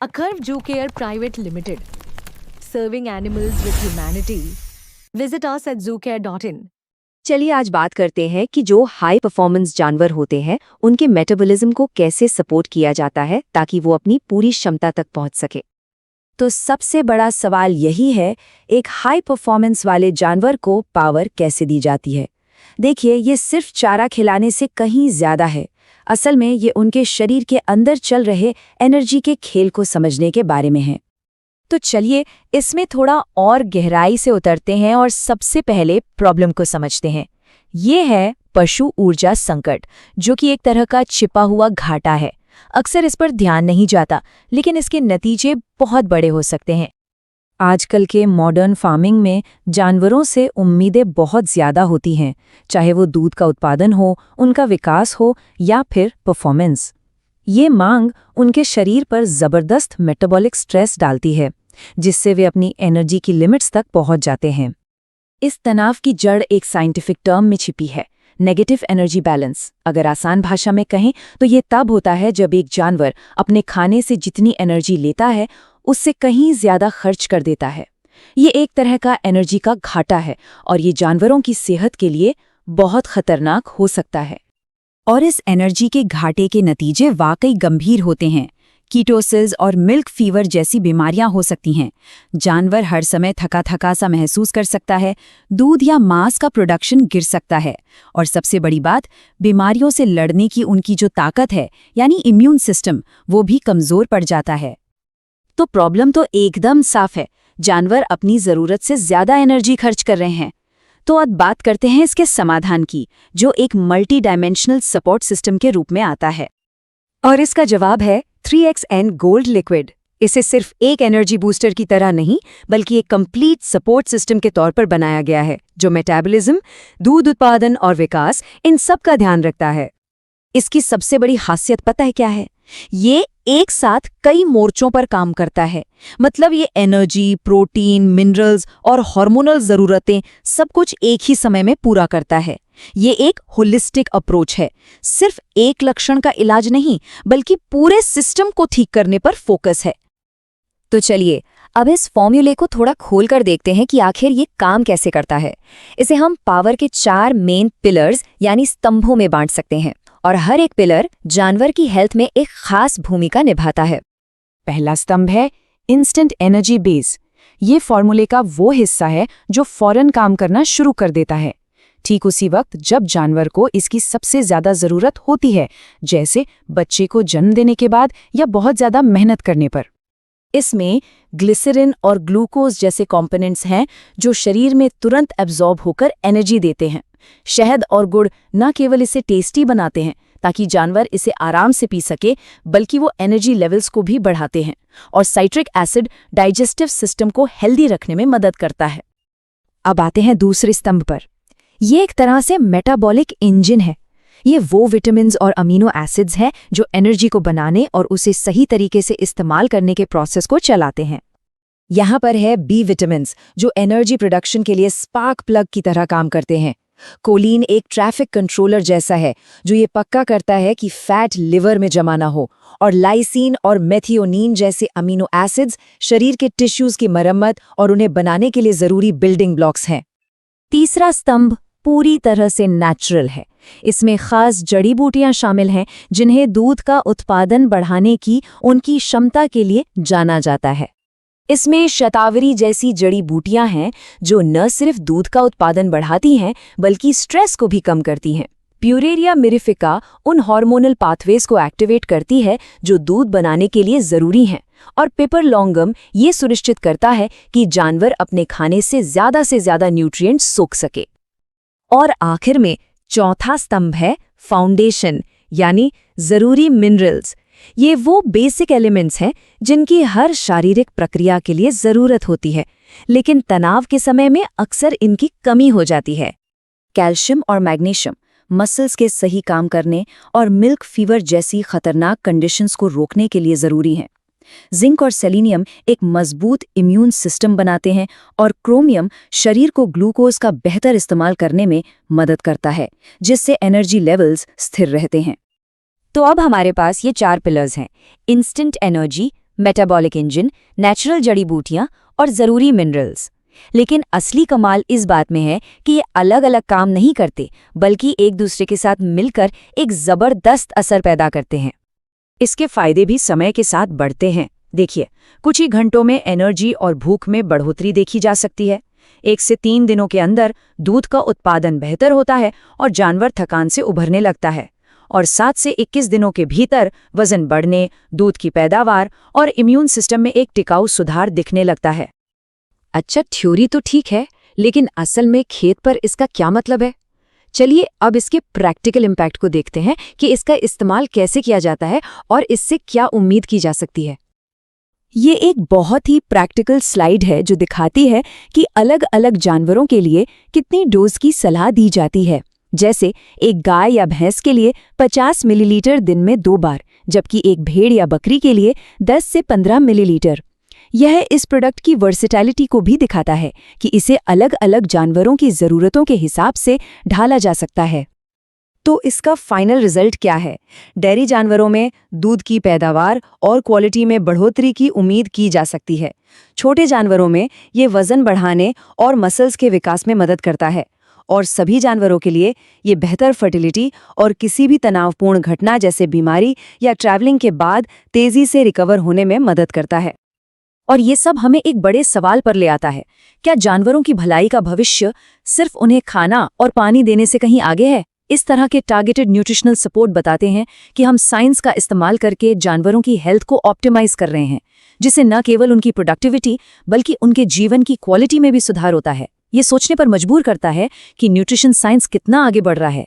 Akarv Zoocare Private Limited, serving animals with humanity. Visit us at zoocare.in. चलिए आज बात करते हैं कि जो हाई परफॉर्मेंस जानवर होते हैं उनके मेटाबॉलिज्म को कैसे सपोर्ट किया जाता है ताकि वो अपनी पूरी क्षमता तक पहुंच सके। तो सबसे बड़ा सवाल यही है, एक हाई परफॉर्मेंस वाले जानवर को पावर कैसे दी जाती है। देखिए, ये सिर्फ चारा खिलाने से कहीं ज्यादा है। असल में ये उनके शरीर के अंदर चल रहे एनर्जी के खेल को समझने के बारे में है। तो चलिए इसमें थोड़ा और गहराई से उतरते हैं और सबसे पहले प्रॉब्लम को समझते हैं। ये है पशु ऊर्जा संकट, जो कि एक तरह का छिपा हुआ घाटा है। अक्सर इस पर ध्यान नहीं जाता, लेकिन इसके नतीजे बहुत बड़े हो सकते हैं। आजकल के मॉडर्न फार्मिंग में जानवरों से उम्मीदें बहुत ज्यादा होती हैं, चाहे वो दूध का उत्पादन हो, उनका विकास हो या फिर परफॉर्मेंस। ये मांग उनके शरीर पर जबरदस्त मेटाबॉलिक स्ट्रेस डालती है, जिससे वे अपनी एनर्जी की लिमिट्स तक पहुंच जाते हैं। इस तनाव की जड़ एक साइंटिफिक टर्म में छिपी है, नेगेटिव एनर्जी बैलेंस। अगर आसान भाषा में कहें तो ये तब होता है जब एक जानवर अपने खाने से जितनी एनर्जी लेता है उससे कहीं ज्यादा खर्च कर देता है। ये एक तरह का एनर्जी का घाटा है और ये जानवरों की सेहत के लिए बहुत खतरनाक हो सकता है। और इस एनर्जी के घाटे के नतीजे वाकई गंभीर होते हैं। कीटोसिस और मिल्क फीवर जैसी बीमारियां हो सकती हैं। जानवर हर समय थका थका सा महसूस कर सकता है, दूध या मांस का प्रोडक्शन गिर सकता है, और सबसे बड़ी बात, बीमारियों से लड़ने की उनकी जो ताकत है यानी इम्यून सिस्टम, वो भी कमजोर पड़ जाता है। तो प्रॉब्लम तो एकदम साफ है, जानवर अपनी जरूरत से ज्यादा एनर्जी खर्च कर रहे हैं। तो अब बात करते हैं इसके समाधान की, जो एक मल्टी डायमेंशनल सपोर्ट सिस्टम के रूप में आता है। और इसका जवाब है 3XN गोल्ड लिक्विड। इसे सिर्फ एक एनर्जी बूस्टर की तरह नहीं, बल्कि एक कंप्लीट सपोर्ट सिस्टम के तौर पर बनाया गया है, जो मेटाबॉलिज्म, दूध उत्पादन और विकास, इन सब का ध्यान रखता है। इसकी सबसे बड़ी खासियत पता है क्या है? ये एक साथ कई मोर्चों पर काम करता है। मतलब ये एनर्जी, प्रोटीन, मिनरल्स और हार्मोनल जरूरतें सब कुछ एक ही समय में पूरा करता है। ये एक होलिस्टिक अप्रोच है, सिर्फ एक लक्षण का इलाज नहीं, बल्कि पूरे सिस्टम को ठीक करने पर फोकस है। तो चलिए अब इस फॉर्मूले को थोड़ा खोलकर देखते हैं कि आखिर ये काम कैसे करता है। इसे हम पावर के 4 मेन पिलर्स यानी स्तंभों में बांट सकते हैं, और हर एक पिलर जानवर की हेल्थ में एक खास भूमिका निभाता है। पहला स्तंभ है इंस्टेंट एनर्जी बेस। ये फॉर्मूले का वो हिस्सा है जो फौरन काम करना शुरू कर देता है, ठीक उसी वक्त जब जानवर को इसकी सबसे ज्यादा जरूरत होती है, जैसे बच्चे को जन्म देने के बाद या बहुत ज्यादा मेहनत करने पर। इसमें ग्लिसरीन और ग्लूकोज जैसे कंपोनेंट्स हैं जो शरीर में तुरंत एब्जॉर्ब होकर एनर्जी देते हैं। शहद और गुड़ न केवल इसे टेस्टी बनाते हैं ताकि जानवर इसे आराम से पी सके, बल्कि वो एनर्जी लेवल्स को भी बढ़ाते हैं। और साइट्रिक एसिड डाइजेस्टिव सिस्टम को हेल्दी रखने में मदद करता है। अब आते हैं दूसरे स्तंभ पर। ये एक तरह से मेटाबॉलिक इंजन है। ये वो विटामिन्स और अमीनो एसिड्स हैं जो एनर्जी को बनाने और उसे सही तरीके से इस्तेमाल करने के प्रोसेस को चलाते हैं। यहाँ पर है बी विटामिन्स, जो एनर्जी प्रोडक्शन के लिए स्पार्क प्लग की तरह काम करते हैं। कोलिन एक ट्रैफिक कंट्रोलर जैसा है जो ये पक्का करता है कि फैट लिवर में जमा ना हो, और लाइसिन और मेथियोनिन जैसे अमीनो एसिड्स शरीर के टिश्यूज की मरम्मत और उन्हें बनाने के लिए जरूरी बिल्डिंग ब्लॉक्स हैं। तीसरा स्तंभ पूरी तरह से नेचुरल है। इसमें खास जड़ी बूटियां शामिल हैं जिन्हें दूध का उत्पादन बढ़ाने की उनकी क्षमता के लिए जाना जाता है। इसमें शतावरी जैसी जड़ी बूटियां हैं जो न सिर्फ दूध का उत्पादन बढ़ाती हैं, बल्कि स्ट्रेस को भी कम करती हैं। प्यूरेरिया मिरिफिका उन हार्मोनल पाथवेज को एक्टिवेट करती है जो दूध बनाने के लिए जरूरी हैं, और पिपरलॉन्गम ये सुनिश्चित करता है कि जानवर अपने खाने से ज्यादा न्यूट्रिएंट्स सोख सके। और आखिर में चौथा स्तंभ है फाउंडेशन, यानी जरूरी मिनरल्स। ये वो बेसिक एलिमेंट्स हैं जिनकी हर शारीरिक प्रक्रिया के लिए जरूरत होती है, लेकिन तनाव के समय में अक्सर इनकी कमी हो जाती है। कैल्शियम और मैग्नीशियम मसल्स के सही काम करने और मिल्क फीवर जैसी खतरनाक कंडीशंस को रोकने के लिए जरूरी हैं। जिंक और सेलेनियम एक मजबूत इम्यून सिस्टम बनाते हैं, और क्रोमियम शरीर को ग्लूकोज का बेहतर इस्तेमाल करने में मदद करता है, जिससे एनर्जी लेवल्स स्थिर रहते हैं। तो अब हमारे पास ये 4 पिलर्स हैं: instant energy, metabolic engine, natural जड़ी बूटियां और ज़रूरी मिनरल्स। लेकिन असली कमाल इस बात में है कि ये अलग अलग काम नहीं करते, बल्कि एक दूसरे के साथ मिलकर एक ज़बरदस्त असर पैदा करते हैं। इसके फायदे भी समय के साथ बढ़ते हैं। देखिए, कुछ ही घंटों में एनर्जी और भूख में बढ़ोतरी देखी जा सकती है। 1 से 3 दिनों के अंदर दूध का उत्पादन बेहतर होता है और जानवर थकान से उभरने लगता है। और 7 से 21 दिनों के भीतर वजन बढ़ने, दूध की पैदावार और इम्यून सिस्टम में एक टिकाऊ सुधार दिखने लगता है। अच्छा, थ्योरी तो ठीक है, लेकिन असल में खेत पर इसका क्या मतलब है? चलिए अब इसके प्रैक्टिकल इम्पैक्ट को देखते हैं कि इसका इस्तेमाल कैसे किया जाता है और इससे क्या उम्मीद की जा सकती है। ये एक बहुत ही प्रैक्टिकल स्लाइड है जो दिखाती है कि अलग अलग जानवरों के लिए कितनी डोज की सलाह दी जाती है। जैसे एक गाय या भैंस के लिए 50 मिलीलीटर दिन में 2 बार, जबकि एक भेड़ या बकरी के लिए 10 से 15 मिलीलीटर। यह इस प्रोडक्ट की वर्सेटैलिटी को भी दिखाता है कि इसे अलग अलग जानवरों की ज़रूरतों के हिसाब से ढाला जा सकता है। तो इसका फाइनल रिजल्ट क्या है? डेयरी जानवरों में दूध की पैदावार और क्वालिटी में बढ़ोतरी की उम्मीद की जा सकती है। छोटे जानवरों में ये वजन बढ़ाने और मसल्स के विकास में मदद करता है, और सभी जानवरों के लिए ये बेहतर फर्टिलिटी और किसी भी तनावपूर्ण घटना जैसे बीमारी या ट्रैवलिंग के बाद तेजी से रिकवर होने में मदद करता है। और ये सब हमें एक बड़े सवाल पर ले आता है, क्या जानवरों की भलाई का भविष्य सिर्फ उन्हें खाना और पानी देने से कहीं आगे है? इस तरह के टारगेटेड न्यूट्रिशनल सपोर्ट बताते हैं कि हम साइंस का इस्तेमाल करके जानवरों की हेल्थ को ऑप्टिमाइज कर रहे हैं, जिससे न केवल उनकी प्रोडक्टिविटी बल्कि उनके जीवन की क्वालिटी में भी सुधार होता है। ये सोचने पर मजबूर करता है कि न्यूट्रिशन साइंस कितना आगे बढ़ रहा है।